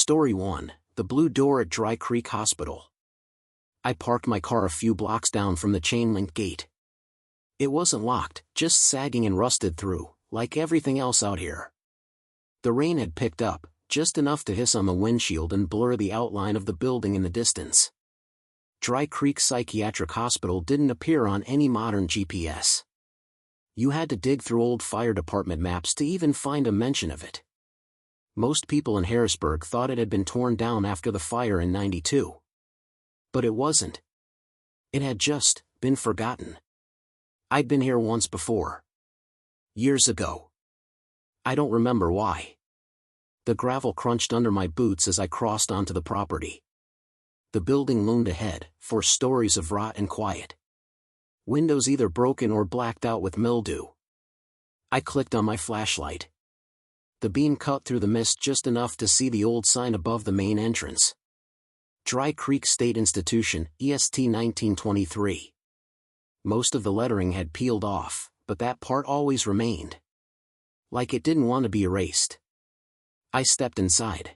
Story 1, The Blue Door at Dry Creek Hospital. I parked my car a few blocks down from the chain-link gate. It wasn't locked, just sagging and rusted through, like everything else out here. The rain had picked up, just enough to hiss on the windshield and blur the outline of the building in the distance. Dry Creek Psychiatric Hospital didn't appear on any modern GPS. You had to dig through old fire department maps to even find a mention of it. Most people in Harrisburg thought it had been torn down after the fire in '92. But it wasn't. It had just been forgotten. I'd been here once before. Years ago. I don't remember why. The gravel crunched under my boots as I crossed onto the property. The building loomed ahead, 4 stories of rot and quiet. Windows either broken or blacked out with mildew. I clicked on my flashlight. The beam cut through the mist just enough to see the old sign above the main entrance. Dry Creek State Institution, EST 1923. Most of the lettering had peeled off, but that part always remained. Like it didn't want to be erased. I stepped inside.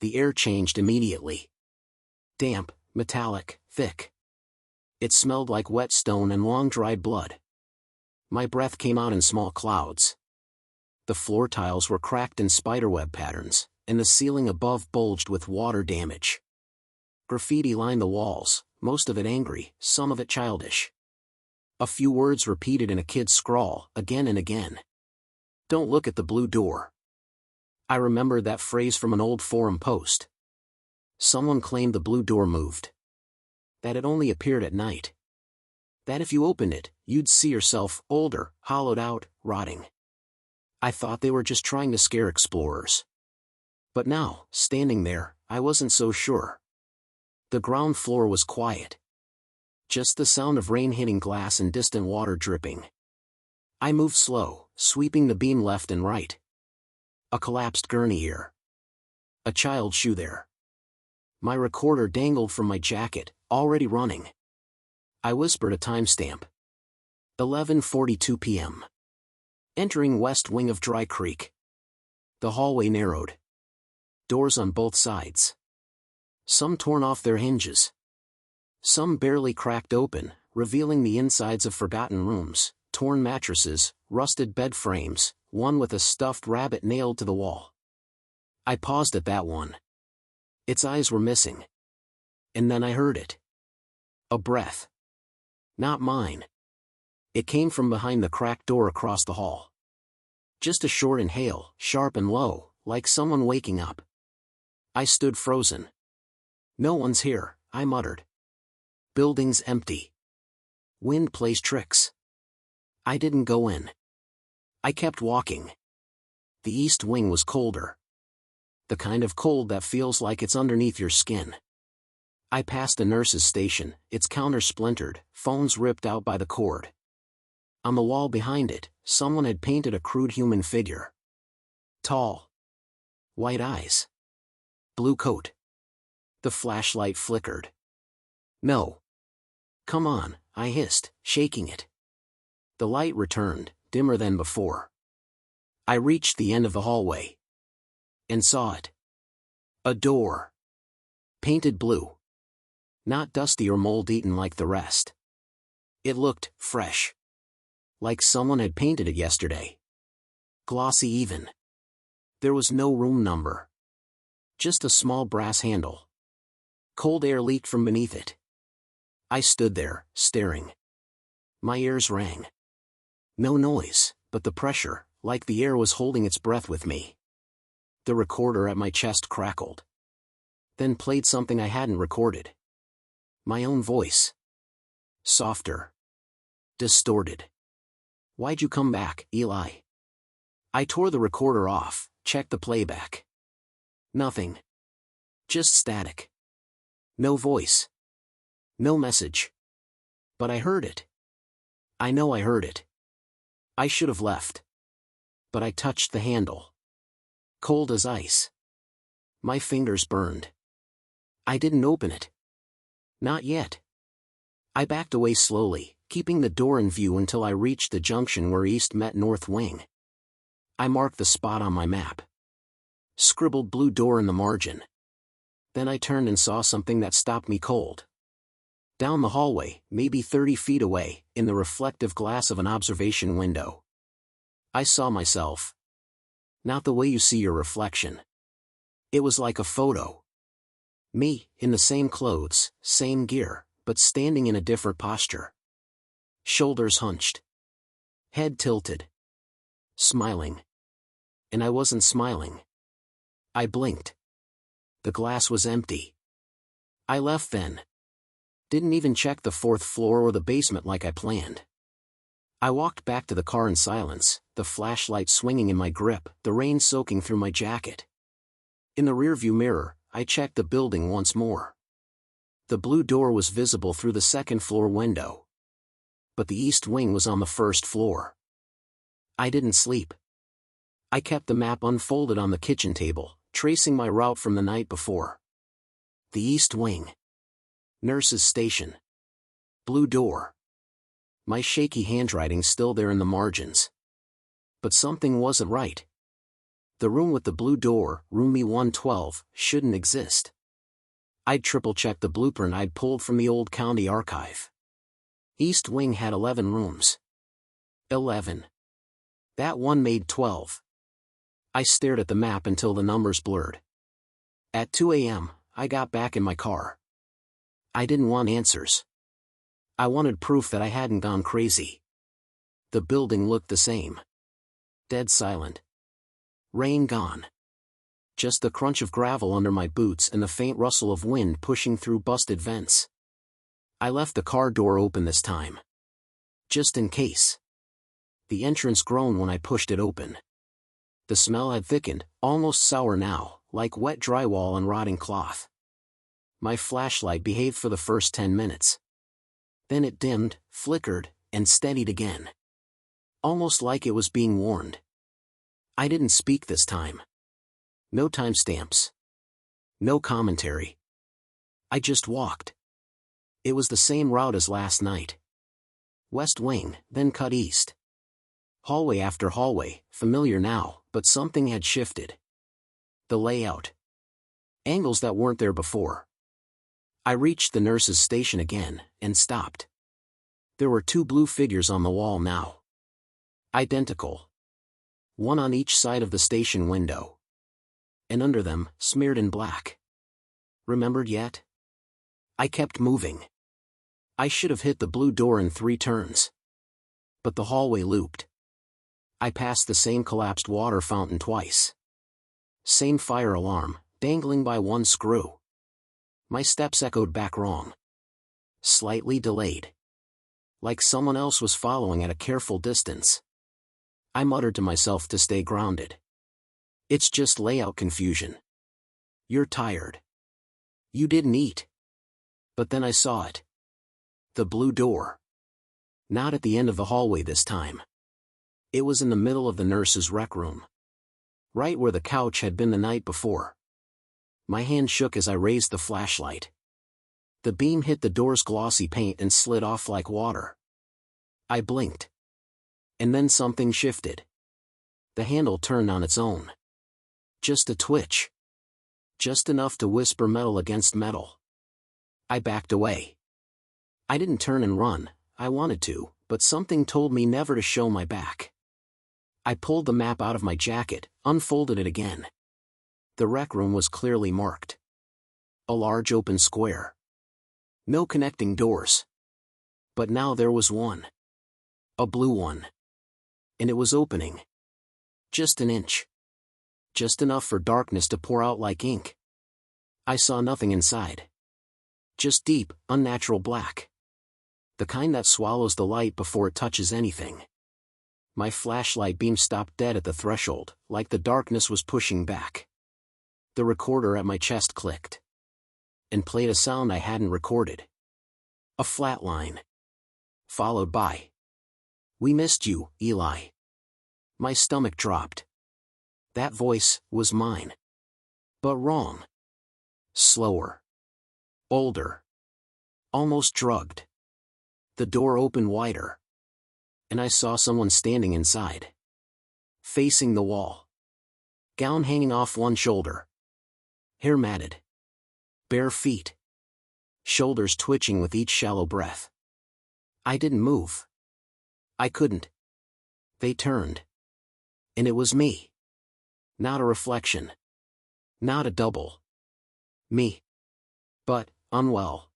The air changed immediately. Damp, metallic, thick. It smelled like wet stone and long-dried blood. My breath came out in small clouds. The floor tiles were cracked in spiderweb patterns, and the ceiling above bulged with water damage. Graffiti lined the walls, most of it angry, some of it childish. A few words repeated in a kid's scrawl, again and again. "Don't look at the blue door." I remembered that phrase from an old forum post. Someone claimed the blue door moved. That it only appeared at night. That if you opened it, you'd see yourself, older, hollowed out, rotting. I thought they were just trying to scare explorers. But now, standing there, I wasn't so sure. The ground floor was quiet. Just the sound of rain hitting glass and distant water dripping. I moved slow, sweeping the beam left and right. A collapsed gurney here. A child's shoe there. My recorder dangled from my jacket, already running. I whispered a timestamp. 11:42 p.m. Entering west wing of Dry Creek. The hallway narrowed. Doors on both sides. Some torn off their hinges. Some barely cracked open, revealing the insides of forgotten rooms, torn mattresses, rusted bed frames, one with a stuffed rabbit nailed to the wall. I paused at that one. Its eyes were missing. And then I heard it. A breath. Not mine. It came from behind the cracked door across the hall. Just a short inhale, sharp and low, like someone waking up. I stood frozen. "No one's here," I muttered. "Building's empty. Wind plays tricks." I didn't go in. I kept walking. The east wing was colder. The kind of cold that feels like it's underneath your skin. I passed a nurse's station, its counter splintered, phones ripped out by the cord. On the wall behind it, someone had painted a crude human figure. Tall. White eyes. Blue coat. The flashlight flickered. "No. Come on," I hissed, shaking it. The light returned, dimmer than before. I reached the end of the hallway. And saw it. A door. Painted blue. Not dusty or mold-eaten like the rest. It looked fresh. Like someone had painted it yesterday. Glossy even. There was no room number. Just a small brass handle. Cold air leaked from beneath it. I stood there, staring. My ears rang. No noise, but the pressure, like the air was holding its breath with me. The recorder at my chest crackled. Then played something I hadn't recorded. My own voice. Softer. Distorted. "Why'd you come back, Eli?" I tore the recorder off, checked the playback. Nothing. Just static. No voice. No message. But I heard it. I know I heard it. I should have left. But I touched the handle. Cold as ice. My fingers burned. I didn't open it. Not yet. I backed away slowly, keeping the door in view until I reached the junction where east met north wing. I marked the spot on my map. Scribbled blue door in the margin. Then I turned and saw something that stopped me cold. Down the hallway, maybe 30 feet away, in the reflective glass of an observation window. I saw myself. Not the way you see your reflection. It was like a photo. Me, in the same clothes, same gear, but standing in a different posture. Shoulders hunched. Head tilted. Smiling. And I wasn't smiling. I blinked. The glass was empty. I left then. Didn't even check the 4th floor or the basement like I planned. I walked back to the car in silence, the flashlight swinging in my grip, the rain soaking through my jacket. In the rearview mirror, I checked the building once more. The blue door was visible through the 2nd floor window. But the east wing was on the 1st floor. I didn't sleep. I kept the map unfolded on the kitchen table, tracing my route from the night before. The east wing. Nurse's station. Blue door. My shaky handwriting still there in the margins. But something wasn't right. The room with the blue door, room E112, shouldn't exist. I'd triple-checked the blueprint I'd pulled from the old county archive. East wing had 11 rooms. 11. That one made 12. I stared at the map until the numbers blurred. At 2 a.m., I got back in my car. I didn't want answers. I wanted proof that I hadn't gone crazy. The building looked the same. Dead silent. Rain gone. Just the crunch of gravel under my boots and the faint rustle of wind pushing through busted vents. I left the car door open this time. Just in case. The entrance groaned when I pushed it open. The smell had thickened, almost sour now, like wet drywall and rotting cloth. My flashlight behaved for the first 10 minutes. Then it dimmed, flickered, and steadied again. Almost like it was being warned. I didn't speak this time. No timestamps. No commentary. I just walked. It was the same route as last night. West wing, then cut east. Hallway after hallway, familiar now, but something had shifted. The layout. Angles that weren't there before. I reached the nurse's station again, and stopped. There were 2 blue figures on the wall now. Identical. One on each side of the station window. And under them, smeared in black. Remembered yet? I kept moving. I should have hit the blue door in 3 turns. But the hallway looped. I passed the same collapsed water fountain twice. Same fire alarm, dangling by one screw. My steps echoed back wrong. Slightly delayed. Like someone else was following at a careful distance. I muttered to myself to stay grounded. It's just layout confusion. You're tired. You didn't eat. But then I saw it. The blue door. Not at the end of the hallway this time. It was in the middle of the nurse's rec room. Right where the couch had been the night before. My hand shook as I raised the flashlight. The beam hit the door's glossy paint and slid off like water. I blinked. And then something shifted. The handle turned on its own. Just a twitch. Just enough to whisper metal against metal. I backed away. I didn't turn and run, I wanted to, but something told me never to show my back. I pulled the map out of my jacket, unfolded it again. The rec room was clearly marked. A large open square. No connecting doors. But now there was one. A blue one. And it was opening. Just an inch. Just enough for darkness to pour out like ink. I saw nothing inside. Just deep, unnatural black. The kind that swallows the light before it touches anything. My flashlight beam stopped dead at the threshold, like the darkness was pushing back. The recorder at my chest clicked. And played a sound I hadn't recorded. A flat line. Followed by, "We missed you, Eli." My stomach dropped. That voice was mine. But wrong. Slower. Older. Almost drugged. The door opened wider. And I saw someone standing inside. Facing the wall. gown hanging off one shoulder. Hair matted. Bare feet. Shoulders twitching with each shallow breath. I didn't move. I couldn't. They turned. And it was me. Not a reflection. Not a double. Me. But, unwell.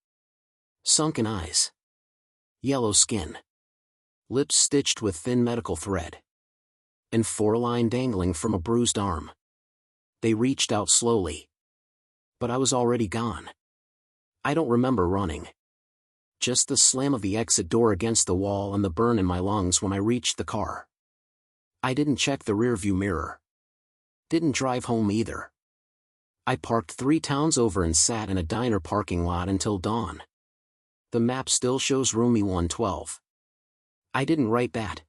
Sunken eyes. Yellow skin. Lips stitched with thin medical thread. And 4 line dangling from a bruised arm. They reached out slowly. But I was already gone. I don't remember running. Just the slam of the exit door against the wall and the burn in my lungs when I reached the car. I didn't check the rearview mirror. Didn't drive home either. I parked 3 towns over and sat in a diner parking lot until dawn. The map still shows Roomy 112. I didn't write that.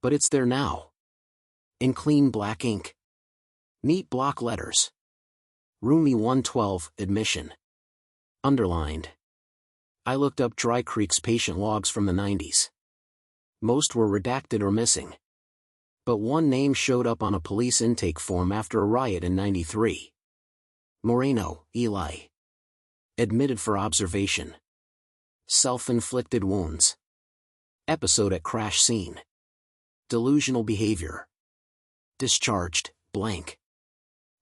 But it's there now. In clean black ink. Neat block letters. Roomy 112, admission. Underlined. I looked up Dry Creek's patient logs from the 90s. Most were redacted or missing. But one name showed up on a police intake form after a riot in '93. Moreno, Eli. Admitted for observation. Self-inflicted wounds. Episode at crash scene. Delusional behavior. Discharged, blank.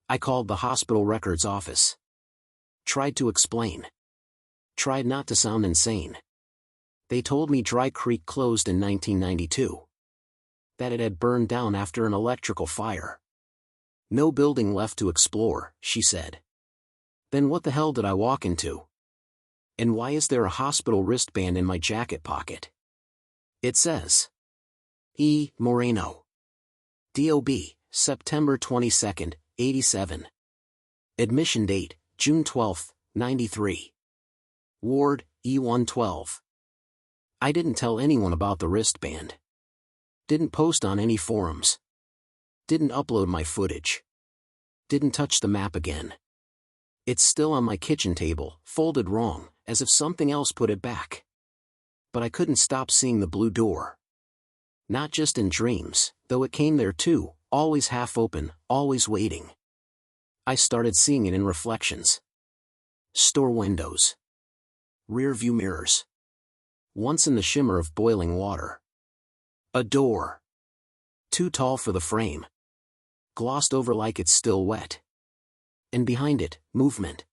I called the hospital records office. Tried to explain. Tried not to sound insane. They told me Dry Creek closed in 1992. That it had burned down after an electrical fire. No building left to explore, she said. Then what the hell did I walk into? And why is there a hospital wristband in my jacket pocket? It says, E. Moreno. D.O.B., September 22, 87. Admission date, June 12, 93. Ward, E112. I didn't tell anyone about the wristband. Didn't post on any forums. Didn't upload my footage. Didn't touch the map again. It's still on my kitchen table, folded wrong, as if something else put it back. But I couldn't stop seeing the blue door. Not just in dreams, though it came there too, always half open, always waiting. I started seeing it in reflections. Store windows. Rear view mirrors. Once in the shimmer of boiling water. A door. Too tall for the frame. Glossed over like it's still wet. And behind it, movement.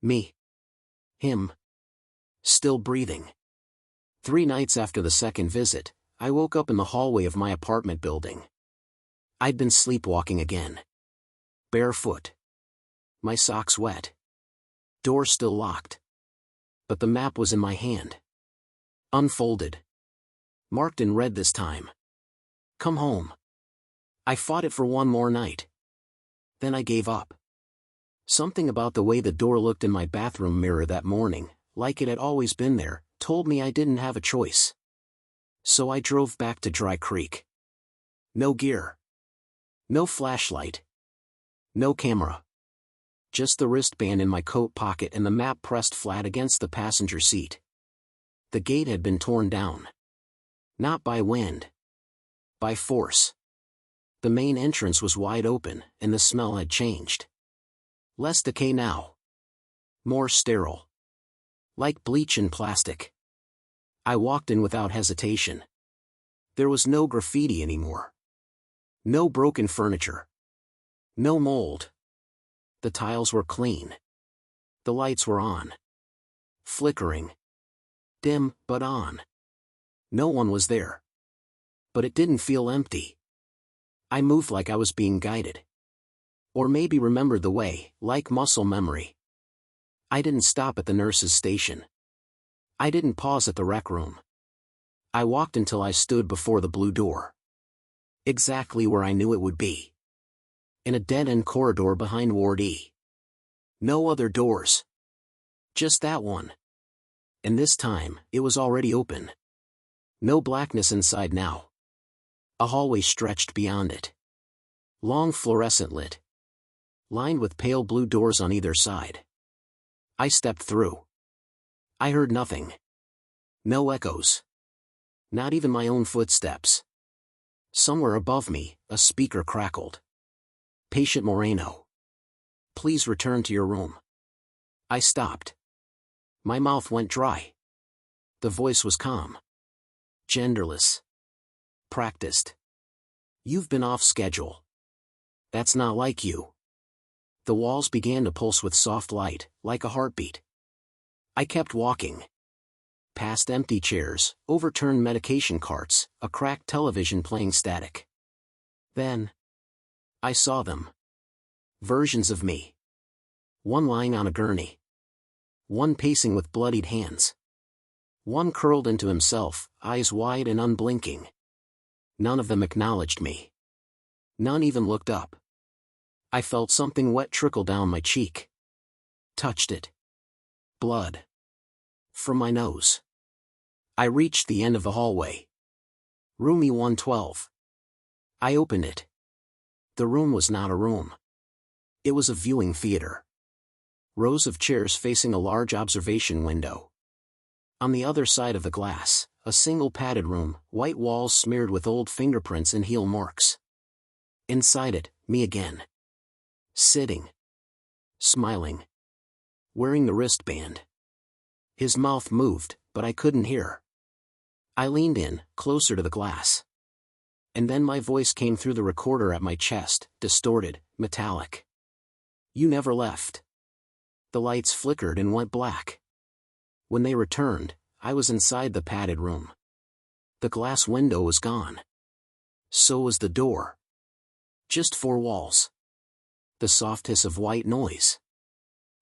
Me. Him. Still breathing. 3 nights after the second visit, I woke up in the hallway of my apartment building. I'd been sleepwalking again. Barefoot. My socks wet. Door still locked. But the map was in my hand. Unfolded. Marked in red this time. Come home. I fought it for one more night. Then I gave up. Something about the way the door looked in my bathroom mirror that morning, like it had always been there, told me I didn't have a choice. So I drove back to Dry Creek. No gear. No flashlight. No camera. Just the wristband in my coat pocket and the map pressed flat against the passenger seat. The gate had been torn down. Not by wind. By force. The main entrance was wide open, and the smell had changed. Less decay now. More sterile. Like bleach and plastic. I walked in without hesitation. There was no graffiti anymore. No broken furniture. No mold. The tiles were clean. The lights were on. Flickering. Dim, but on. No one was there. But it didn't feel empty. I moved like I was being guided. Or maybe remembered the way, like muscle memory. I didn't stop at the nurse's station. I didn't pause at the rec room. I walked until I stood before the blue door. Exactly where I knew it would be. In a dead-end corridor behind Ward E. No other doors. Just that one. And this time, it was already open. No blackness inside now. A hallway stretched beyond it. Long fluorescent lit. Lined with pale blue doors on either side. I stepped through. I heard nothing. No echoes. Not even my own footsteps. Somewhere above me, a speaker crackled. Patient Moreno. Please return to your room. I stopped. My mouth went dry. The voice was calm. Genderless. Practiced. You've been off schedule. That's not like you. The walls began to pulse with soft light, like a heartbeat. I kept walking. Past empty chairs, overturned medication carts, a cracked television playing static. Then, I saw them. Versions of me. One lying on a gurney. One pacing with bloodied hands. One curled into himself, eyes wide and unblinking. None of them acknowledged me. None even looked up. I felt something wet trickle down my cheek. Touched it. Blood. From my nose. I reached the end of the hallway. Room E112. I opened it. The room was not a room. It was a viewing theater. Rows of chairs facing a large observation window. On the other side of the glass, a single padded room, white walls smeared with old fingerprints and heel marks. Inside it, me again. Sitting. Smiling. Wearing the wristband. His mouth moved, but I couldn't hear. I leaned in, closer to the glass. And then my voice came through the recorder at my chest, distorted, metallic. You never left. The lights flickered and went black. When they returned, I was inside the padded room. The glass window was gone. So was the door. Just four walls. The soft hiss of white noise.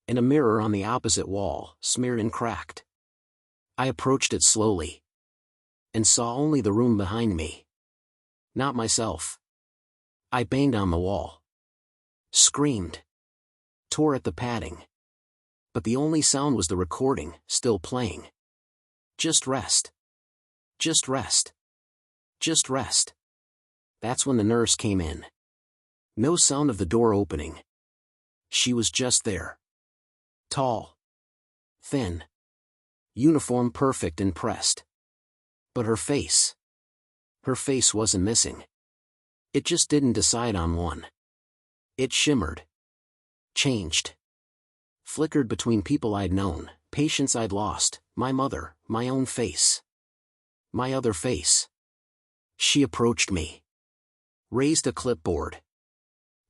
And a mirror on the opposite wall, smeared and cracked. I approached it slowly. And saw only the room behind me. Not myself. I banged on the wall. Screamed. Tore at the padding. But the only sound was the recording, still playing. Just rest. Just rest. Just rest. That's when the nurse came in. No sound of the door opening. She was just there. Tall. Thin. Uniform perfect and pressed. But her face wasn't missing. It just didn't decide on one. It shimmered. Changed. Flickered between people I'd known, patients I'd lost, my mother, my own face. My other face. She approached me. Raised a clipboard.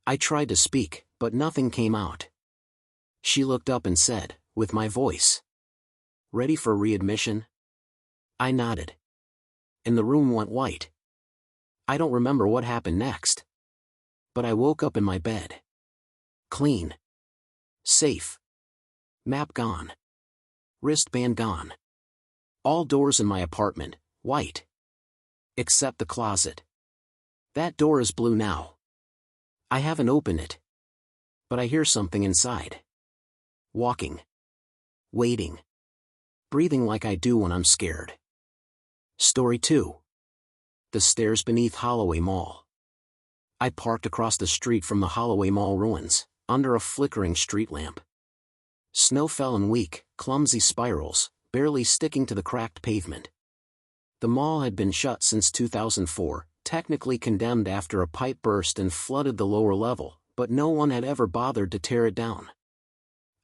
I tried to speak, but nothing came out. She looked up and said, with my voice. Ready for readmission? I nodded. And the room went white. I don't remember what happened next. But I woke up in my bed. Clean. Safe. Map gone. Wristband gone. All doors in my apartment, white. Except the closet. That door is blue now. I haven't opened it. But I hear something inside. Walking. Waiting. Breathing like I do when I'm scared. Story 2. The stairs beneath Holloway Mall. I parked across the street from the Holloway Mall ruins, under a flickering street lamp. Snow fell in weak, clumsy spirals, barely sticking to the cracked pavement. The mall had been shut since 2004, technically condemned after a pipe burst and flooded the lower level, but no one had ever bothered to tear it down.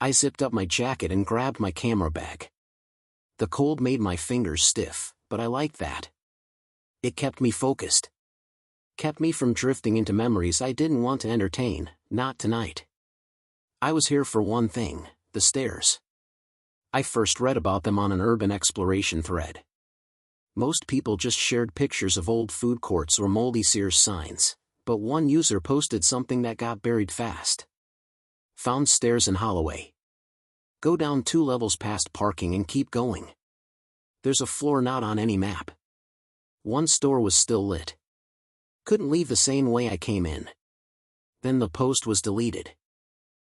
I zipped up my jacket and grabbed my camera bag. The cold made my fingers stiff, but I liked that. It kept me focused. Kept me from drifting into memories I didn't want to entertain, not tonight. I was here for one thing, the stairs. I first read about them on an urban exploration thread. Most people just shared pictures of old food courts or moldy Sears signs, but one user posted something that got buried fast. Found stairs in Holloway. Go down 2 levels past parking and keep going. There's a floor not on any map. One store was still lit. Couldn't leave the same way I came in. Then the post was deleted.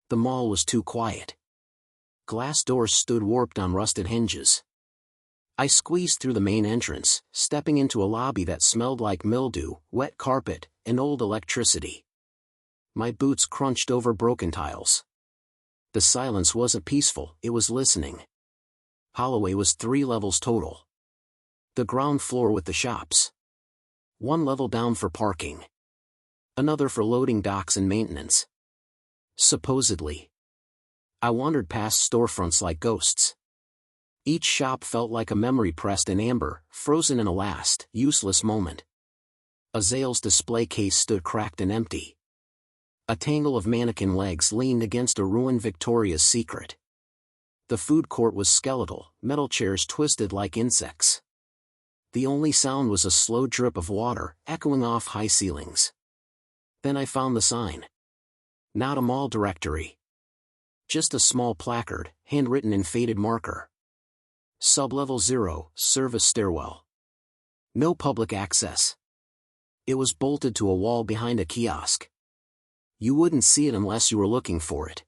The mall was too quiet. Glass doors stood warped on rusted hinges. I squeezed through the main entrance, stepping into a lobby that smelled like mildew, wet carpet, and old electricity. My boots crunched over broken tiles. The silence wasn't peaceful, it was listening. Holloway was 3 levels total. The ground floor with the shops. 1 level down for parking. another for loading docks and maintenance. Supposedly. I wandered past storefronts like ghosts. Each shop felt like a memory pressed in amber, frozen in a last, useless moment. A Zales display case stood cracked and empty. A tangle of mannequin legs leaned against a ruined Victoria's Secret. The food court was skeletal, metal chairs twisted like insects. The only sound was a slow drip of water, echoing off high ceilings. Then I found the sign. Not a mall directory. Just a small placard, handwritten in faded marker. Sublevel 0, service stairwell. No public access. It was bolted to a wall behind a kiosk. You wouldn't see it unless you were looking for it.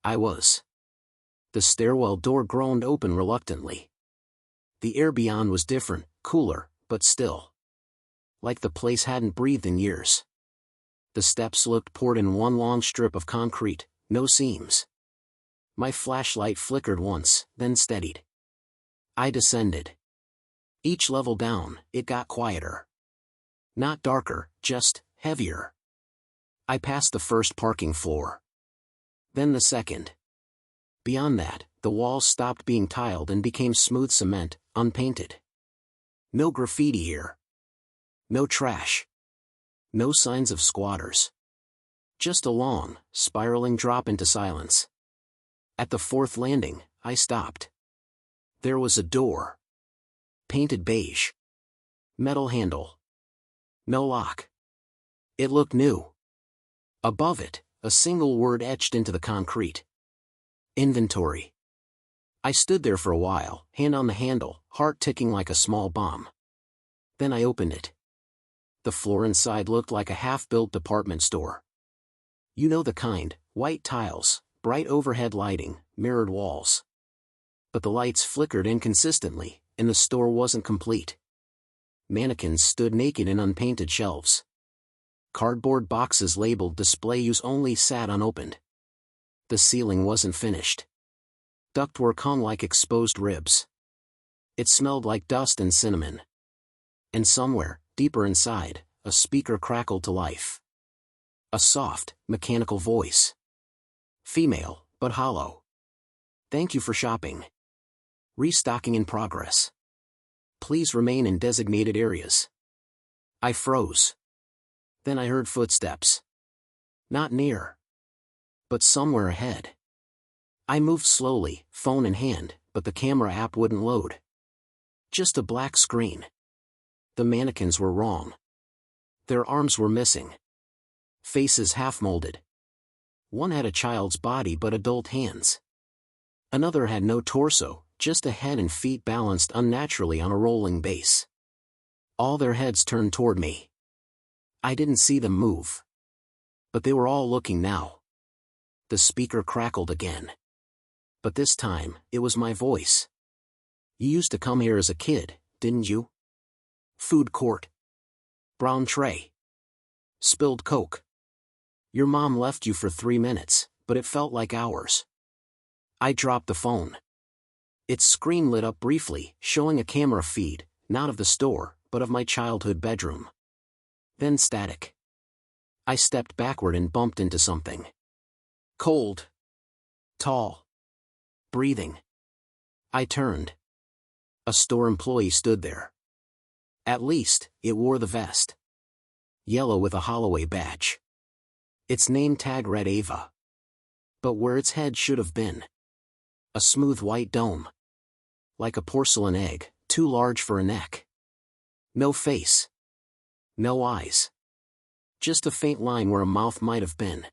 I was. The stairwell door groaned open reluctantly. The air beyond was different, cooler, but still. Like the place hadn't breathed in years. The steps looked poured in one long strip of concrete, no seams. My flashlight flickered once, then steadied. I descended. Each level down, it got quieter. Not darker, just heavier. I passed the first parking floor. Then the second. Beyond that, the walls stopped being tiled and became smooth cement, unpainted. No graffiti here. No trash. No signs of squatters. Just a long, spiraling drop into silence. At the fourth landing, I stopped. There was a door. Painted beige. Metal handle. No lock. It looked new. Above it, a single word etched into the concrete. Inventory. I stood there for a while, hand on the handle, heart ticking like a small bomb. Then I opened it. The floor inside looked like a half-built department store. You know the kind, white tiles, bright overhead lighting, mirrored walls. But the lights flickered inconsistently, and the store wasn't complete. Mannequins stood naked in unpainted shelves. Cardboard boxes labeled display use only sat unopened. The ceiling wasn't finished. Ductwork hung like exposed ribs. It smelled like dust and cinnamon. And somewhere, deeper inside, a speaker crackled to life. A soft, mechanical voice. Female, but hollow. Thank you for shopping. Restocking in progress. Please remain in designated areas. I froze. Then I heard footsteps. Not near. But somewhere ahead. I moved slowly, phone in hand, but the camera app wouldn't load. Just a black screen. The mannequins were wrong. Their arms were missing. Faces half-molded. One had a child's body but adult hands. Another had no torso, just a head and feet balanced unnaturally on a rolling base. All their heads turned toward me. I didn't see them move. But they were all looking now. The speaker crackled again. But this time, it was my voice. You used to come here as a kid, didn't you? Food court. Brown tray. Spilled Coke. Your mom left you for 3 minutes, but it felt like hours. I dropped the phone. Its screen lit up briefly, showing a camera feed, not of the store, but of my childhood bedroom. Then static. I stepped backward and bumped into something. Cold. Tall. Breathing. I turned. A store employee stood there. At least, it wore the vest. Yellow with a Holloway badge. Its name tag read Ava. But where its head should have been. A smooth white dome. Like a porcelain egg, too large for a neck. No face. No eyes. Just a faint line where a mouth might have been.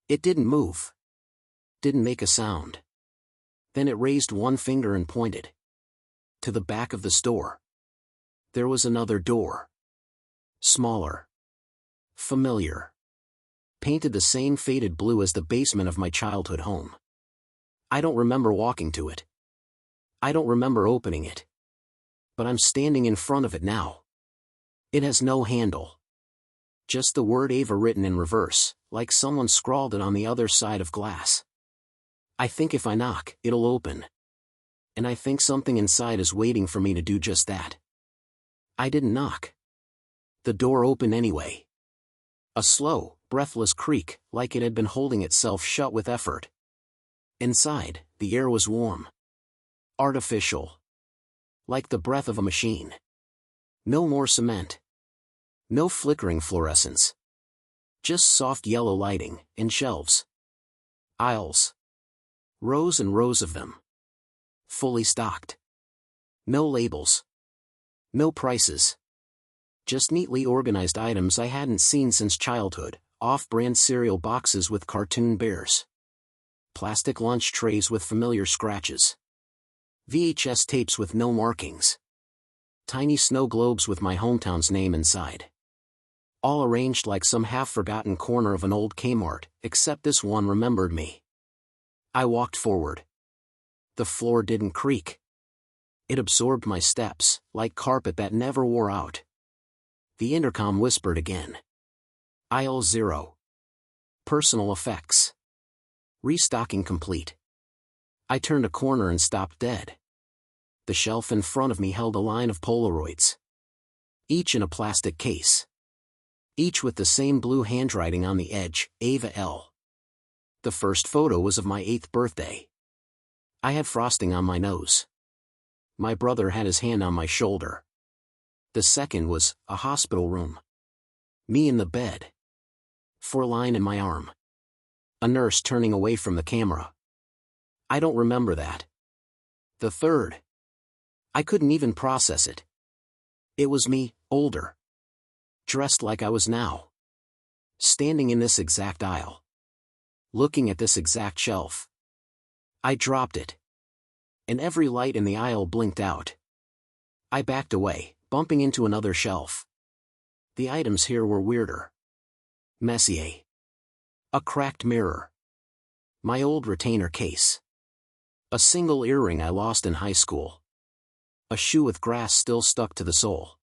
It didn't move. Didn't make a sound. Then it raised one finger and pointed. To the back of the store. There was another door. Smaller. Familiar. Painted the same faded blue as the basement of my childhood home. I don't remember walking to it. I don't remember opening it. But I'm standing in front of it now. It has no handle. Just the word Ava written in reverse, like someone scrawled it on the other side of glass. I think if I knock, it'll open. And I think something inside is waiting for me to do just that. I didn't knock. The door opened anyway. A slow, breathless creak, like it had been holding itself shut with effort. Inside, the air was warm. Artificial. Like the breath of a machine. No more cement. No flickering fluorescence. Just soft yellow lighting, and shelves. Aisles. Rows and rows of them. Fully stocked. No labels. No prices. Just neatly organized items I hadn't seen since childhood, off-brand cereal boxes with cartoon bears. Plastic lunch trays with familiar scratches. VHS tapes with no markings. Tiny snow globes with my hometown's name inside. All arranged like some half-forgotten corner of an old Kmart, except this one remembered me. I walked forward. The floor didn't creak. It absorbed my steps, like carpet that never wore out. The intercom whispered again. Aisle 0. Personal effects. Restocking complete. I turned a corner and stopped dead. The shelf in front of me held a line of Polaroids. Each in a plastic case. Each with the same blue handwriting on the edge, Ava L. The first photo was of my 8th birthday. I had frosting on my nose. My brother had his hand on my shoulder. The second was a hospital room. Me in the bed. 4-line in my arm. A nurse turning away from the camera. I don't remember that. The third. I couldn't even process it. It was me, older. Dressed like I was now. Standing in this exact aisle. Looking at this exact shelf. I dropped it. And every light in the aisle blinked out. I backed away, bumping into another shelf. The items here were weirder. Messier. A cracked mirror. My old retainer case. A single earring I lost in high school. A shoe with grass still stuck to the sole.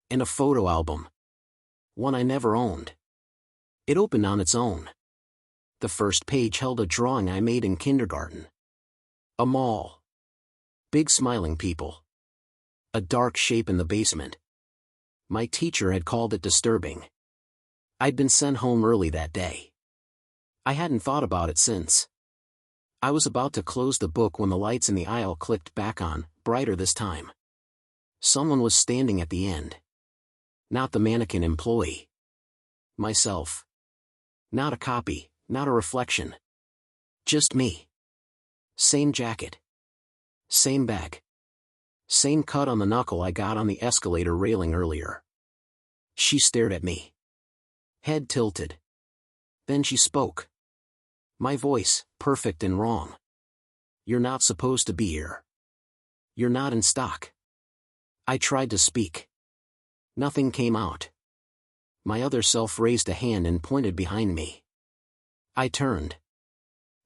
And a photo album. One I never owned. It opened on its own. The first page held a drawing I made in kindergarten. A mall. Big smiling people. A dark shape in the basement. My teacher had called it disturbing. I'd been sent home early that day. I hadn't thought about it since. I was about to close the book when the lights in the aisle clicked back on, brighter this time. Someone was standing at the end. Not the mannequin employee. Myself. Not a copy, not a reflection. Just me. Same jacket. Same bag. Same cut on the knuckle I got on the escalator railing earlier. She stared at me. Head tilted. Then she spoke. My voice, perfect and wrong. You're not supposed to be here. You're not in stock. I tried to speak. Nothing came out. My other self raised a hand and pointed behind me. I turned.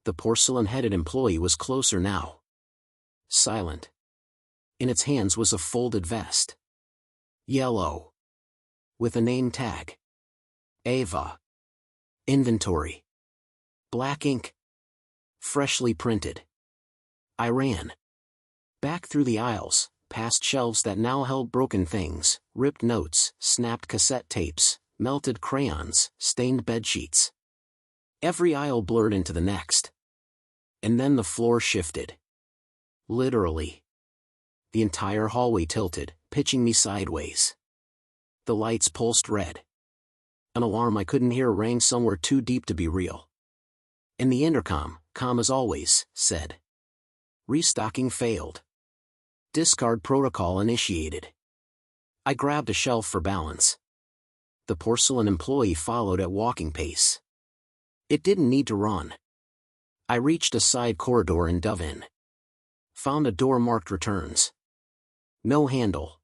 The porcelain-headed employee was closer now. Silent. In its hands was a folded vest. Yellow. With a name tag. Ava. Inventory. Black ink. Freshly printed. I ran. Back through the aisles, past shelves that now held broken things, ripped notes, snapped cassette tapes, melted crayons, stained bedsheets. Every aisle blurred into the next. And then the floor shifted. Literally. The entire hallway tilted, pitching me sideways. The lights pulsed red. An alarm I couldn't hear rang somewhere too deep to be real. And the intercom, calm as always, said. Restocking failed. Discard protocol initiated. I grabbed a shelf for balance. The porcelain employee followed at walking pace. It didn't need to run. I reached a side corridor and dove in. Found a door marked returns. No handle.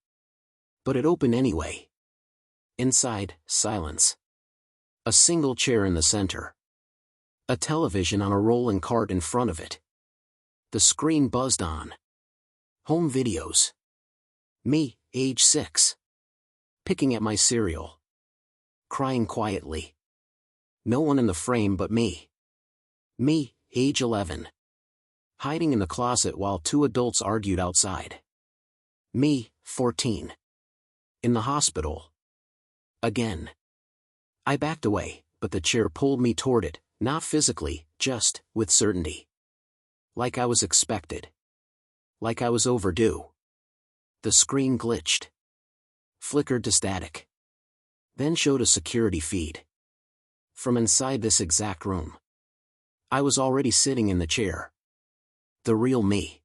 But it opened anyway. Inside, silence. A single chair in the center. A television on a rolling cart in front of it. The screen buzzed on. Home videos. Me, age 6. Picking at my cereal. Crying quietly. No one in the frame but me. Me, age 11. Hiding in the closet while 2 adults argued outside. Me, 14. In the hospital. Again. I backed away, but the chair pulled me toward it, not physically, just with certainty. Like I was expected. Like I was overdue. The screen glitched. Flickered to static. Then showed a security feed. From inside this exact room. I was already sitting in the chair. The real me.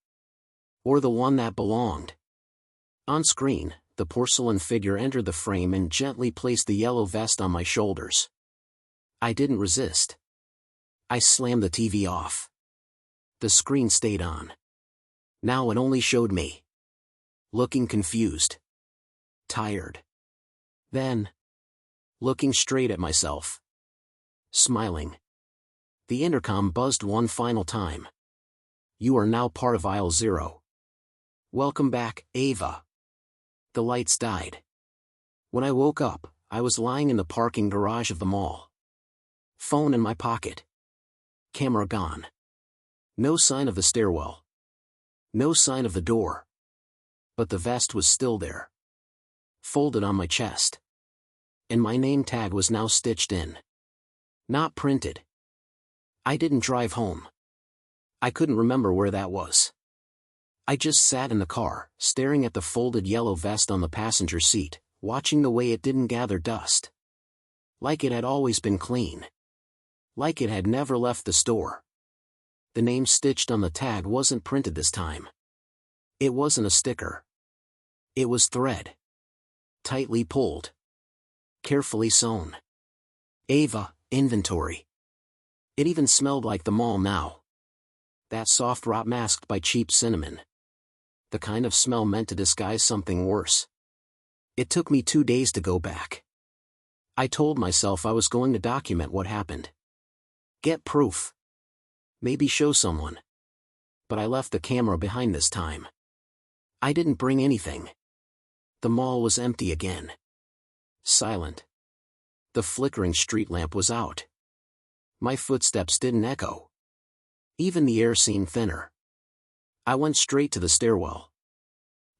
Or the one that belonged. On screen, the porcelain figure entered the frame and gently placed the yellow vest on my shoulders. I didn't resist. I slammed the TV off. The screen stayed on. Now it only showed me. Looking confused. Tired. Then, looking straight at myself. Smiling. The intercom buzzed one final time. You are now part of aisle 0. Welcome back, Ava. The lights died. When I woke up, I was lying in the parking garage of the mall. Phone in my pocket. Camera gone. No sign of the stairwell. No sign of the door. But the vest was still there. Folded on my chest. And my name tag was now stitched in. Not printed. I didn't drive home. I couldn't remember where that was. I just sat in the car, staring at the folded yellow vest on the passenger seat, watching the way it didn't gather dust. Like it had always been clean. Like it had never left the store. The name stitched on the tag wasn't printed this time. It wasn't a sticker. It was thread. Tightly pulled. Carefully sewn. Ava, inventory. It even smelled like the mall now. That soft rot masked by cheap cinnamon. The kind of smell meant to disguise something worse. It took me 2 days to go back. I told myself I was going to document what happened. Get proof. Maybe show someone. But I left the camera behind this time. I didn't bring anything. The mall was empty again. Silent. The flickering street lamp was out. My footsteps didn't echo. Even the air seemed thinner. I went straight to the stairwell.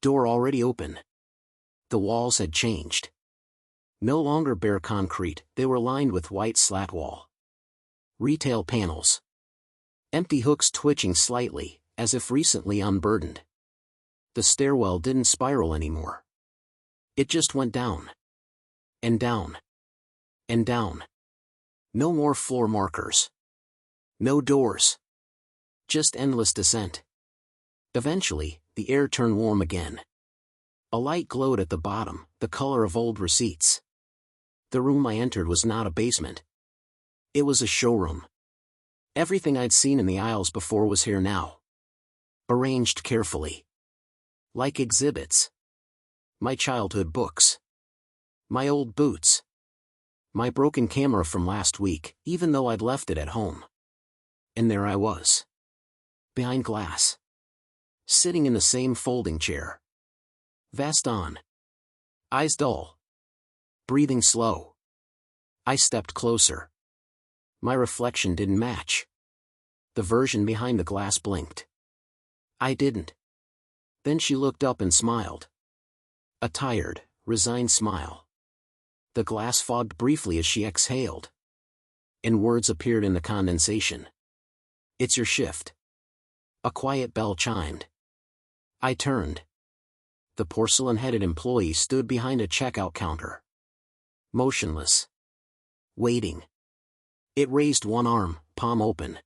Door already open. The walls had changed. No longer bare concrete, they were lined with white slat wall. Retail panels. Empty hooks twitching slightly, as if recently unburdened. The stairwell didn't spiral anymore. It just went down. And down. And down. No more floor markers. No doors. Just endless descent. Eventually, the air turned warm again. A light glowed at the bottom, the color of old receipts. The room I entered was not a basement. It was a showroom. Everything I'd seen in the aisles before was here now. Arranged carefully. Like exhibits. My childhood books. My old boots. My broken camera from last week, even though I'd left it at home. And there I was. Behind glass. Sitting in the same folding chair. Vest on. Eyes dull. Breathing slow. I stepped closer. My reflection didn't match. The version behind the glass blinked. I didn't. Then she looked up and smiled. A tired, resigned smile. The glass fogged briefly as she exhaled. And words appeared in the condensation. It's your shift. A quiet bell chimed. I turned. The porcelain-headed employee stood behind a checkout counter. Motionless. Waiting. It raised one arm, palm open.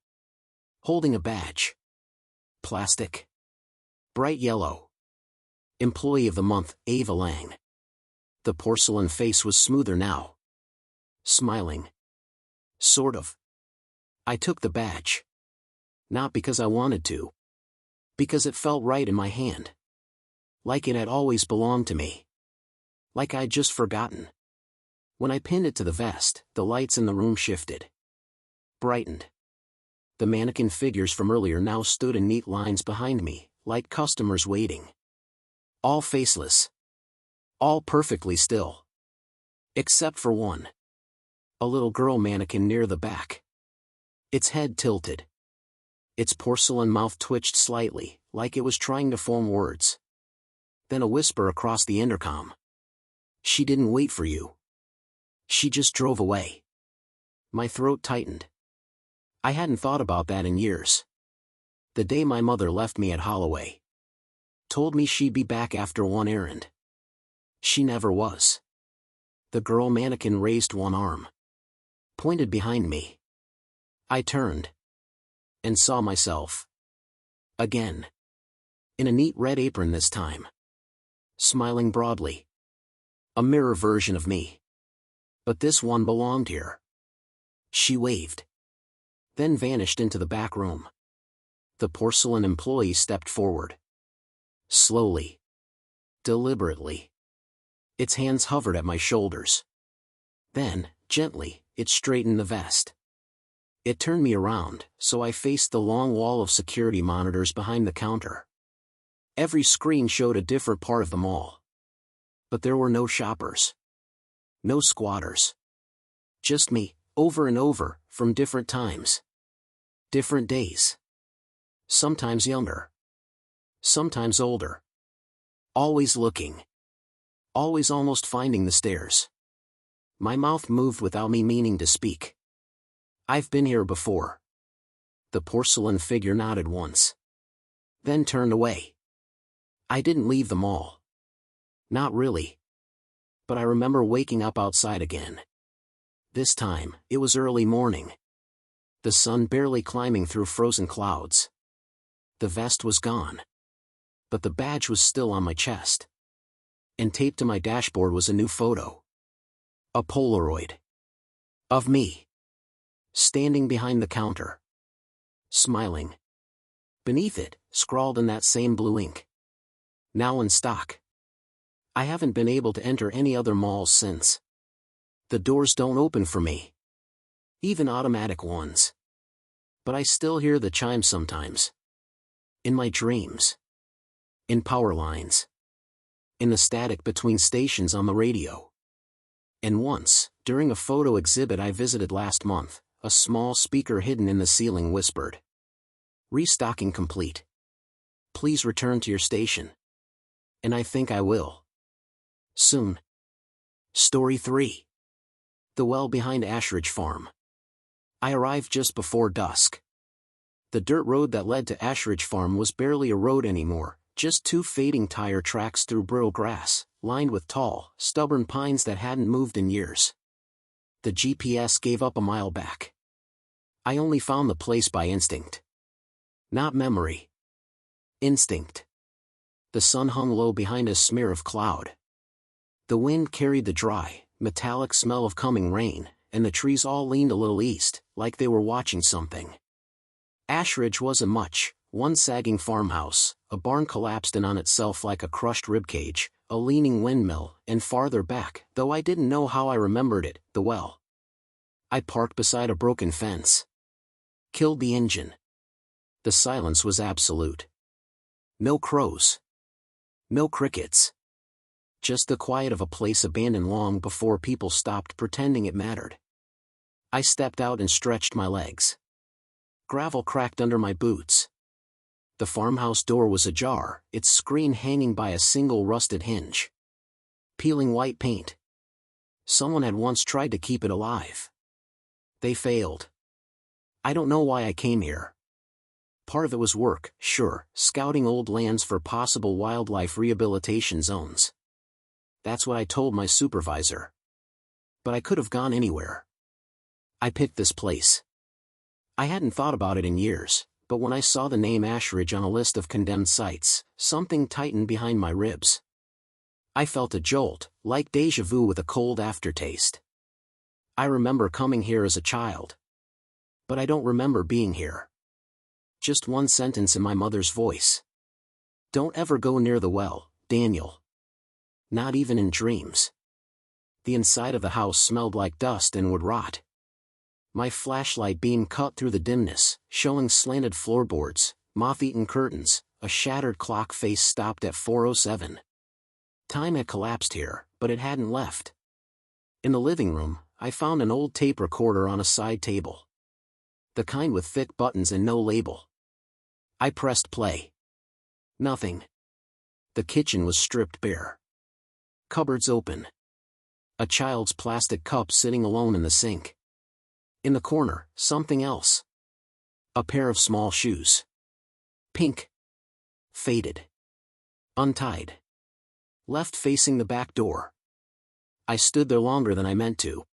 Holding a badge. Plastic. Bright yellow. Employee of the month, Ava Lang. The porcelain face was smoother now. Smiling. Sort of. I took the badge. Not because I wanted to. Because it felt right in my hand. Like it had always belonged to me. Like I'd just forgotten. When I pinned it to the vest, the lights in the room shifted. Brightened. The mannequin figures from earlier now stood in neat lines behind me, like customers waiting. All faceless. All perfectly still. Except for one. A little girl mannequin near the back. Its head tilted. Its porcelain mouth twitched slightly, like it was trying to form words. Then a whisper across the intercom. She didn't wait for you. She just drove away. My throat tightened. I hadn't thought about that in years. The day my mother left me at Holloway. Told me she'd be back after one errand. She never was. The girl mannequin raised one arm. Pointed behind me. I turned. And saw myself. Again. In a neat red apron this time. Smiling broadly. A mirror version of me. But this one belonged here. She waved. Then vanished into the back room. The porcelain employee stepped forward. Slowly. Deliberately. Its hands hovered at my shoulders. Then, gently, it straightened the vest. It turned me around, so I faced the long wall of security monitors behind the counter. Every screen showed a different part of the mall. But there were no shoppers. No squatters. Just me, over and over, from different times. Different days. Sometimes younger. Sometimes older. Always looking. Always almost finding the stairs. My mouth moved without me meaning to speak. I've been here before. The porcelain figure nodded once. Then turned away. I didn't leave the mall. Not really. But I remember waking up outside again. This time, it was early morning. The sun barely climbing through frozen clouds. The vest was gone. But the badge was still on my chest. And taped to my dashboard was a new photo. A Polaroid. Of me. Standing behind the counter. Smiling. Beneath it, scrawled in that same blue ink. Now in stock. I haven't been able to enter any other malls since. The doors don't open for me. Even automatic ones. But I still hear the chimes sometimes. In my dreams. In power lines. In the static between stations on the radio. And once, during a photo exhibit I visited last month, a small speaker hidden in the ceiling whispered. Restocking complete. Please return to your station. And I think I will. Soon. Story 3. The well behind Ashridge Farm. I arrived just before dusk. The dirt road that led to Ashridge Farm was barely a road anymore, just 2 fading tire tracks through brittle grass, lined with tall, stubborn pines that hadn't moved in years. The GPS gave up a mile back. I only found the place by instinct. Not memory. Instinct. The sun hung low behind a smear of cloud. The wind carried the dry, metallic smell of coming rain, and the trees all leaned a little east, like they were watching something. Ashridge wasn't much, one sagging farmhouse, a barn collapsed in on itself like a crushed ribcage, a leaning windmill, and farther back, though I didn't know how I remembered it, the well. I parked beside a broken fence. Killed the engine. The silence was absolute. No crows. No crickets. Just the quiet of a place abandoned long before people stopped pretending it mattered. I stepped out and stretched my legs. Gravel cracked under my boots. The farmhouse door was ajar, its screen hanging by a single rusted hinge. Peeling white paint. Someone had once tried to keep it alive. They failed. I don't know why I came here. Part of it was work, sure, scouting old lands for possible wildlife rehabilitation zones. That's what I told my supervisor. But I could have gone anywhere. I picked this place. I hadn't thought about it in years, but when I saw the name Ashridge on a list of condemned sites, something tightened behind my ribs. I felt a jolt, like déjà vu with a cold aftertaste. I remember coming here as a child. But I don't remember being here. Just one sentence in my mother's voice. Don't ever go near the well, Daniel. Not even in dreams. The inside of the house smelled like dust and would rot. My flashlight beam cut through the dimness, showing slanted floorboards, moth-eaten curtains, a shattered clock face stopped at 4:07. Time had collapsed here, but it hadn't left. In the living room, I found an old tape recorder on a side table. The kind with thick buttons and no label. I pressed play. Nothing. The kitchen was stripped bare. Cupboards open. A child's plastic cup sitting alone in the sink. In the corner, something else. A pair of small shoes. Pink. Faded. Untied. Left facing the back door. I stood there longer than I meant to.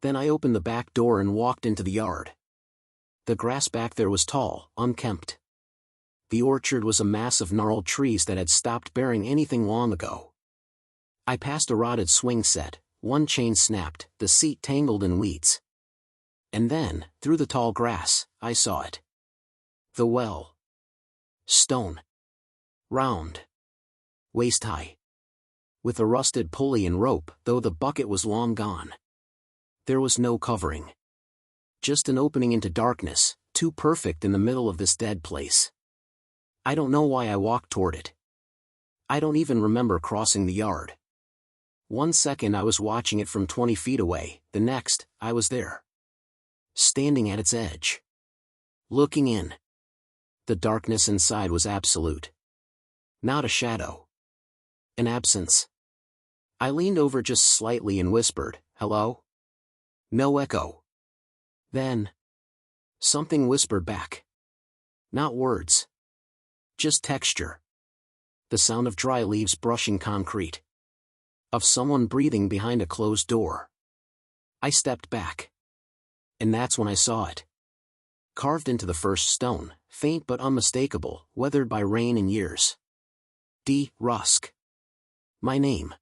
Then I opened the back door and walked into the yard. The grass back there was tall, unkempt. The orchard was a mass of gnarled trees that had stopped bearing anything long ago. I passed a rotted swing set, one chain snapped, the seat tangled in weeds. And then, through the tall grass, I saw it. The well. Stone. Round. Waist-high. With a rusted pulley and rope, though the bucket was long gone. There was no covering. Just an opening into darkness, too perfect in the middle of this dead place. I don't know why I walked toward it. I don't even remember crossing the yard. One second I was watching it from 20 feet away, the next, I was there. Standing at its edge. Looking in. The darkness inside was absolute. Not a shadow. An absence. I leaned over just slightly and whispered, "Hello?" No echo. Then, something whispered back. Not words. Just texture. The sound of dry leaves brushing concrete. Of someone breathing behind a closed door. I stepped back. And that's when I saw it. Carved into the first stone, faint but unmistakable, weathered by rain and years. D. Rusk. My name.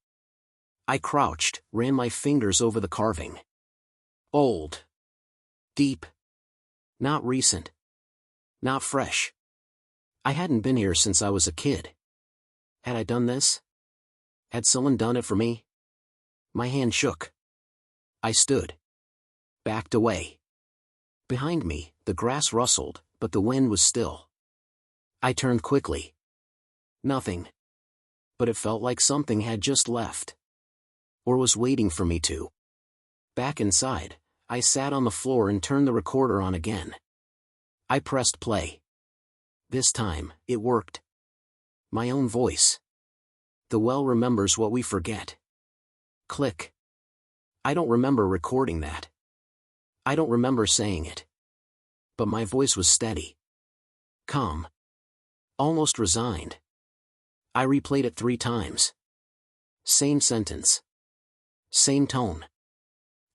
I crouched, ran my fingers over the carving. Old. Deep. Not recent. Not fresh. I hadn't been here since I was a kid. Had I done this? Had someone done it for me? My hand shook. I stood. Backed away. Behind me, the grass rustled, but the wind was still. I turned quickly. Nothing. But it felt like something had just left. Or was waiting for me to. Back inside, I sat on the floor and turned the recorder on again. I pressed play. This time, it worked. My own voice. The well remembers what we forget. Click. I don't remember recording that. I don't remember saying it. But my voice was steady. Calm. Almost resigned. I replayed it 3 times. Same sentence. Same tone.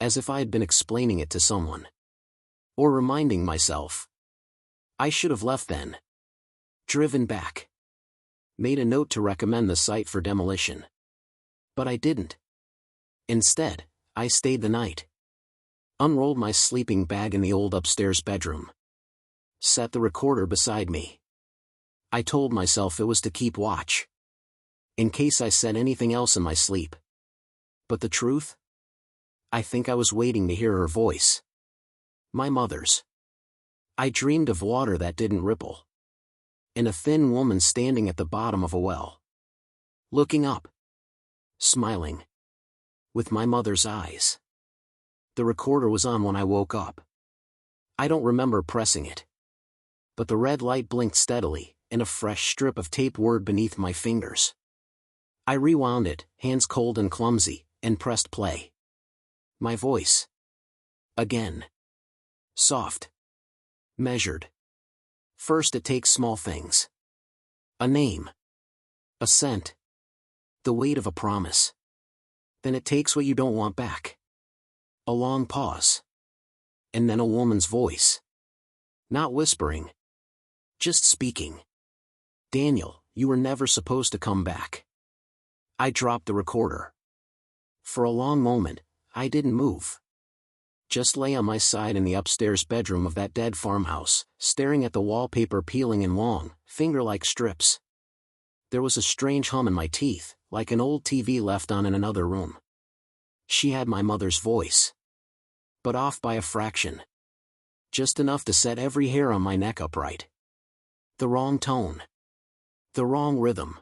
As if I had been explaining it to someone. Or reminding myself. I should have left then. Driven back. Made a note to recommend the site for demolition. But I didn't. Instead, I stayed the night. Unrolled my sleeping bag in the old upstairs bedroom. Set the recorder beside me. I told myself it was to keep watch. In case I said anything else in my sleep. But the truth? I think I was waiting to hear her voice. My mother's. I dreamed of water that didn't ripple. And a thin woman standing at the bottom of a well. Looking up. Smiling. With my mother's eyes. The recorder was on when I woke up. I don't remember pressing it. But the red light blinked steadily, and a fresh strip of tape whirred beneath my fingers. I rewound it, hands cold and clumsy, and pressed play. My voice. Again. Soft. Measured. First it takes small things. A name. A scent. The weight of a promise. Then it takes what you don't want back. A long pause. And then a woman's voice. Not whispering. Just speaking. Daniel, you were never supposed to come back. I dropped the recorder. For a long moment, I didn't move. Just lay on my side in the upstairs bedroom of that dead farmhouse, staring at the wallpaper peeling in long, finger-like strips. There was a strange hum in my teeth, like an old TV left on in another room. She had my mother's voice. But off by a fraction. Just enough to set every hair on my neck upright. The wrong tone. The wrong rhythm.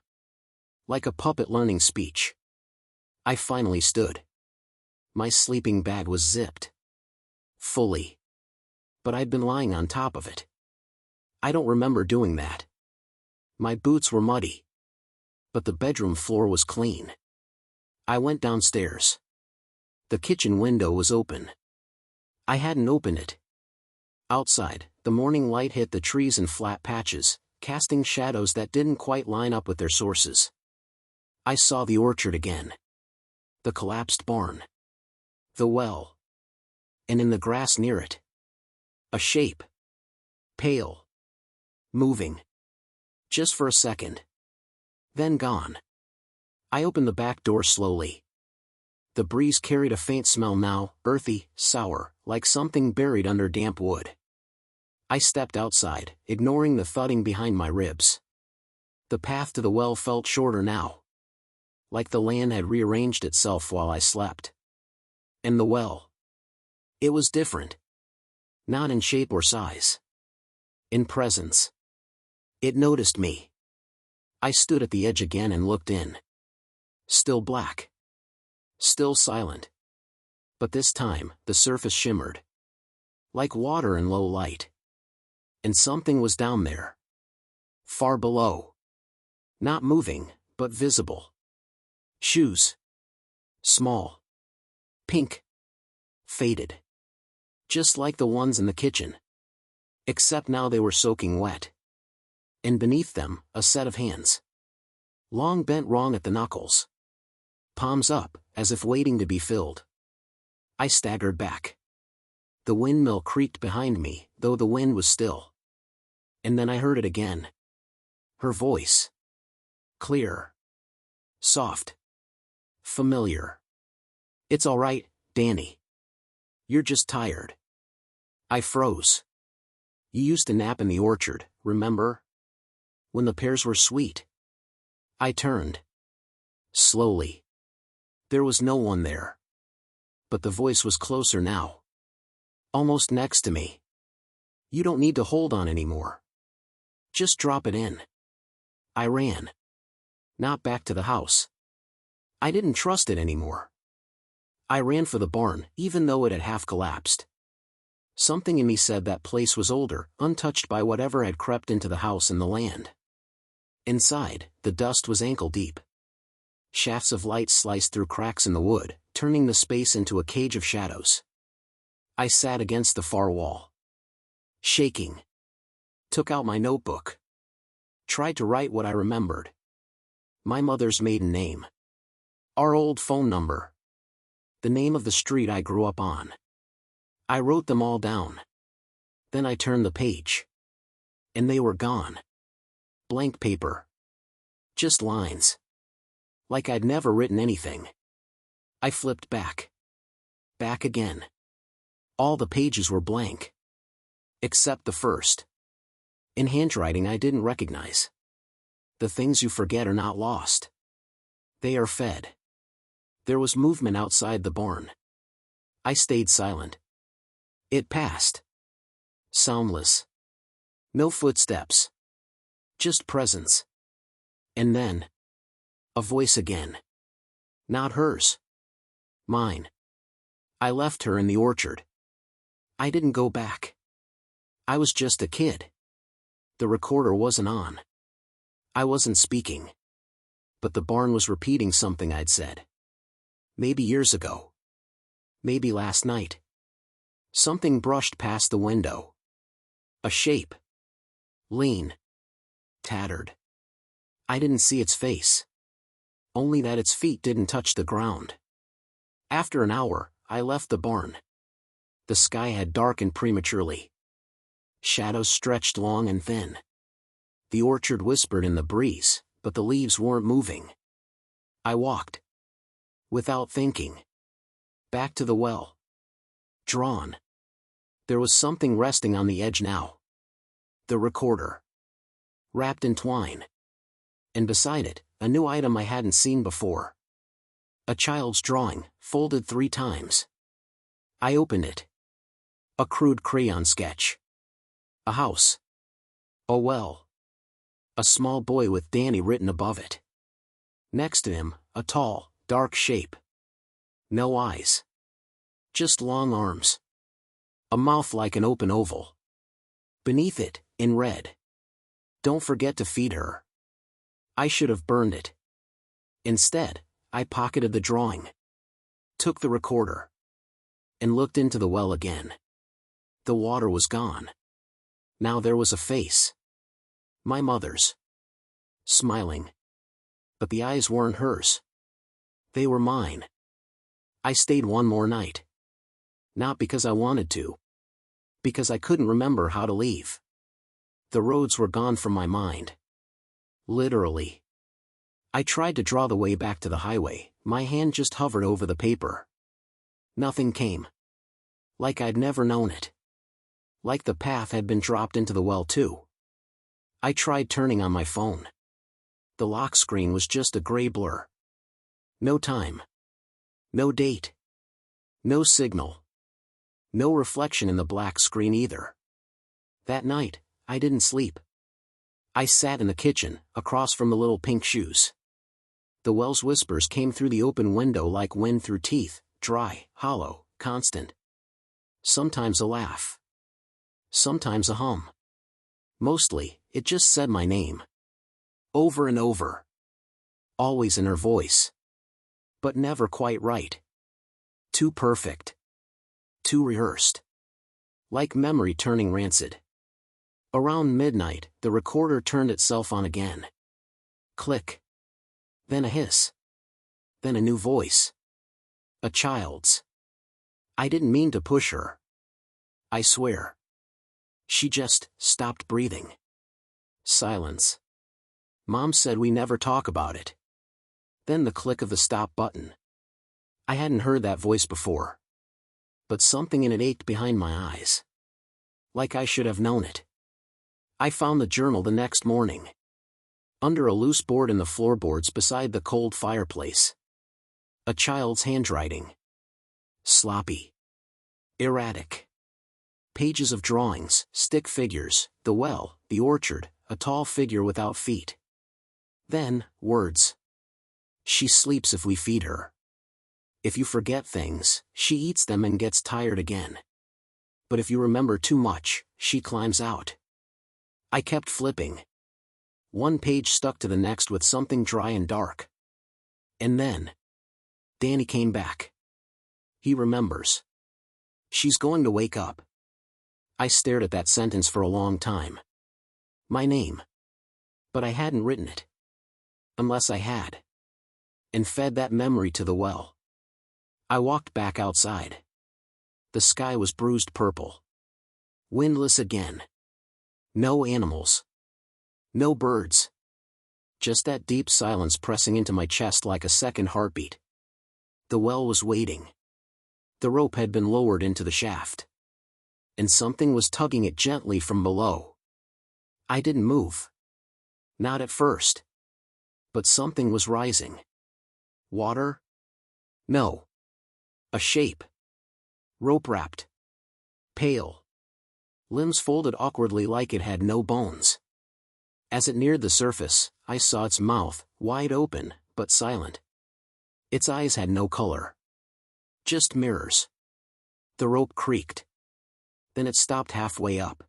Like a puppet learning speech. I finally stood. My sleeping bag was zipped. Fully. But I'd been lying on top of it. I don't remember doing that. My boots were muddy. But the bedroom floor was clean. I went downstairs. The kitchen window was open. I hadn't opened it. Outside, the morning light hit the trees in flat patches, casting shadows that didn't quite line up with their sources. I saw the orchard again. The collapsed barn. The well. And in the grass near it. A shape. Pale. Moving. Just for a second. Then gone. I opened the back door slowly. The breeze carried a faint smell now, earthy, sour, like something buried under damp wood. I stepped outside, ignoring the thudding behind my ribs. The path to the well felt shorter now. Like the land had rearranged itself while I slept. And the well. It was different. Not in shape or size. In presence. It noticed me. I stood at the edge again and looked in. Still black. Still silent. But this time, the surface shimmered. Like water in low light. And something was down there. Far below. Not moving, but visible. Shoes. Small. Pink. Faded. Just like the ones in the kitchen. Except now they were soaking wet. And beneath them, a set of hands. Long bent wrong at the knuckles. Palms up, as if waiting to be filled. I staggered back. The windmill creaked behind me, though the wind was still. And then I heard it again. Her voice. Clear. Soft. Familiar. "It's all right, Danny. You're just tired." I froze. "You used to nap in the orchard, remember? When the pears were sweet." I turned. Slowly. There was no one there. But the voice was closer now. Almost next to me. "You don't need to hold on anymore. Just drop it in." I ran. Not back to the house. I didn't trust it anymore. I ran for the barn, even though it had half collapsed. Something in me said that place was older, untouched by whatever had crept into the house and the land. Inside, the dust was ankle-deep. Shafts of light sliced through cracks in the wood, turning the space into a cage of shadows. I sat against the far wall. Shaking. Took out my notebook. Tried to write what I remembered. My mother's maiden name. Our old phone number. The name of the street I grew up on. I wrote them all down. Then I turned the page. And they were gone. Blank paper. Just lines. Like I'd never written anything. I flipped back. Back again. All the pages were blank. Except the first. In handwriting I didn't recognize. The things you forget are not lost. They are fed. There was movement outside the barn. I stayed silent. It passed. Soundless. No footsteps. Just presence. And then. A voice again. Not hers. Mine. I left her in the orchard. I didn't go back. I was just a kid. The recorder wasn't on. I wasn't speaking. But the barn was repeating something I'd said. Maybe years ago. Maybe last night. Something brushed past the window. A shape. Lean. Tattered. I didn't see its face. Only that its feet didn't touch the ground. After an hour, I left the barn. The sky had darkened prematurely. Shadows stretched long and thin. The orchard whispered in the breeze, but the leaves weren't moving. I walked. Without thinking. Back to the well. Drawn. There was something resting on the edge now. The recorder. Wrapped in twine. And beside it, a new item I hadn't seen before. A child's drawing, folded 3 times. I opened it. A crude crayon sketch. A house. A well. A small boy with Danny written above it. Next to him, a tall, dark shape. No eyes. Just long arms. A mouth like an open oval. Beneath it, in red. "Don't forget to feed her." I should have burned it. Instead, I pocketed the drawing. took the recorder, and looked into the well again. The water was gone. Now there was a face. My mother's. Smiling. But the eyes weren't hers. They were mine. I stayed one more night. Not because I wanted to. Because I couldn't remember how to leave. The roads were gone from my mind. Literally. I tried to draw the way back to the highway, my hand just hovered over the paper. Nothing came. Like I'd never known it. Like the path had been dropped into the well too. I tried turning on my phone. The lock screen was just a gray blur. No time. No date. No signal. No reflection in the black screen either. That night, I didn't sleep. I sat in the kitchen, across from the little pink shoes. The well's whispers came through the open window like wind through teeth, dry, hollow, constant. Sometimes a laugh. Sometimes a hum. Mostly, it just said my name. Over and over. Always in her voice. But never quite right. Too perfect. Too rehearsed. Like memory turning rancid. Around midnight, the recorder turned itself on again. Click. Then a hiss. Then a new voice. A child's. I didn't mean to push her. I swear. She just stopped breathing. Silence. Mom said we never talk about it. Then the click of the stop button. I hadn't heard that voice before. But something in it ached behind my eyes. Like I should have known it. I found the journal the next morning. Under a loose board in the floorboards beside the cold fireplace. A child's handwriting. Sloppy. Erratic. Pages of drawings, stick figures, the well, the orchard, a tall figure without feet. Then, words. She sleeps if we feed her. If you forget things, she eats them and gets tired again. But if you remember too much, she climbs out. I kept flipping. One page stuck to the next with something dry and dark. And then, Danny came back. He remembers. She's going to wake up. I stared at that sentence for a long time. My name. But I hadn't written it. Unless I had. And fed that memory to the well. I walked back outside. The sky was bruised purple. Windless again. No animals. No birds. Just that deep silence pressing into my chest like a second heartbeat. The well was waiting. The rope had been lowered into the shaft. And something was tugging it gently from below. I didn't move. Not at first. But something was rising. Water? No. A shape. Rope wrapped. Pale. Limbs folded awkwardly like it had no bones. As it neared the surface, I saw its mouth, wide open, but silent. Its eyes had no color. Just mirrors. The rope creaked. Then it stopped halfway up.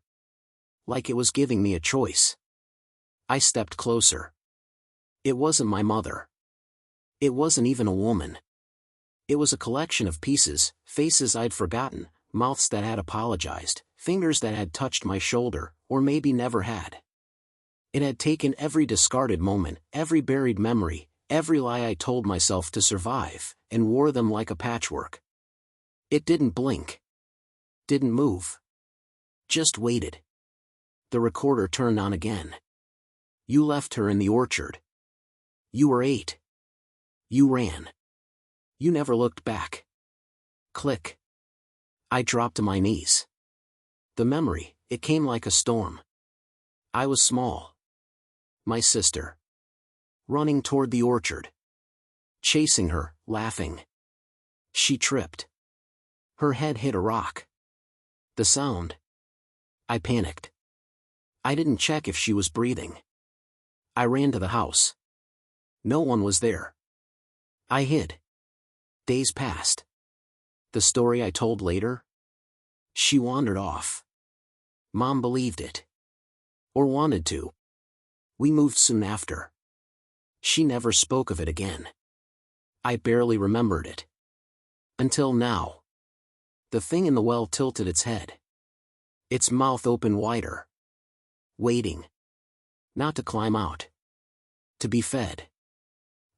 Like it was giving me a choice. I stepped closer. It wasn't my mother. It wasn't even a woman. It was a collection of pieces, faces I'd forgotten, mouths that had apologized, fingers that had touched my shoulder, or maybe never had. It had taken every discarded moment, every buried memory, every lie I told myself to survive, and wore them like a patchwork. It didn't blink. Didn't move. Just waited. The recorder turned on again. You left her in the orchard. You were 8. You ran. You never looked back. Click. I dropped to my knees. The memory, it came like a storm. I was small. My sister. Running toward the orchard. Chasing her, laughing. She tripped. Her head hit a rock. The sound. I panicked. I didn't check if she was breathing. I ran to the house. No one was there. I hid. Days passed. The story I told later? She wandered off. Mom believed it. Or wanted to. We moved soon after. She never spoke of it again. I barely remembered it. Until now. The thing in the well tilted its head. Its mouth open wider. Waiting. Not to climb out. To be fed.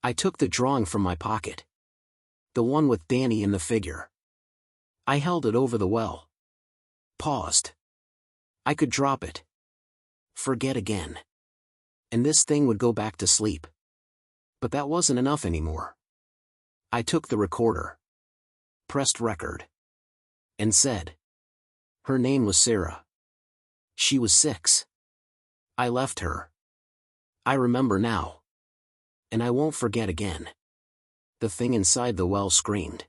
I took the drawing from my pocket. The one with Danny in the figure. I held it over the well. Paused. I could drop it. Forget again. And this thing would go back to sleep. But that wasn't enough anymore. I took the recorder. Pressed record. And said. Her name was Sarah. She was 6. I left her. I remember now. And I won't forget again. The thing inside the well screamed.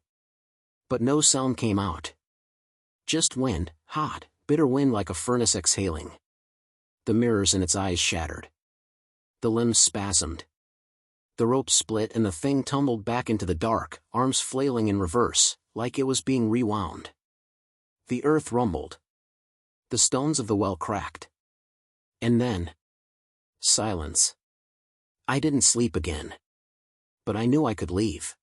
But no sound came out. Just wind, hot, bitter wind like a furnace exhaling. The mirrors in its eyes shattered. The limbs spasmed. The rope split and the thing tumbled back into the dark, arms flailing in reverse, like it was being rewound. The earth rumbled. The stones of the well cracked. And then... silence. I didn't sleep again. But I knew I could leave.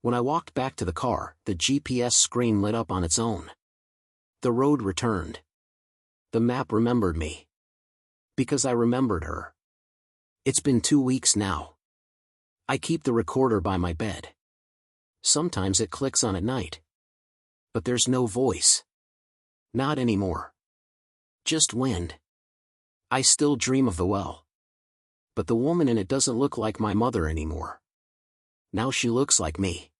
When I walked back to the car, the GPS screen lit up on its own. The road returned. The map remembered me. Because I remembered her. It's been 2 weeks now. I keep the recorder by my bed. Sometimes it clicks on at night. But there's no voice. Not anymore. Just wind. I still dream of the well. But the woman in it doesn't look like my mother anymore. Now she looks like me.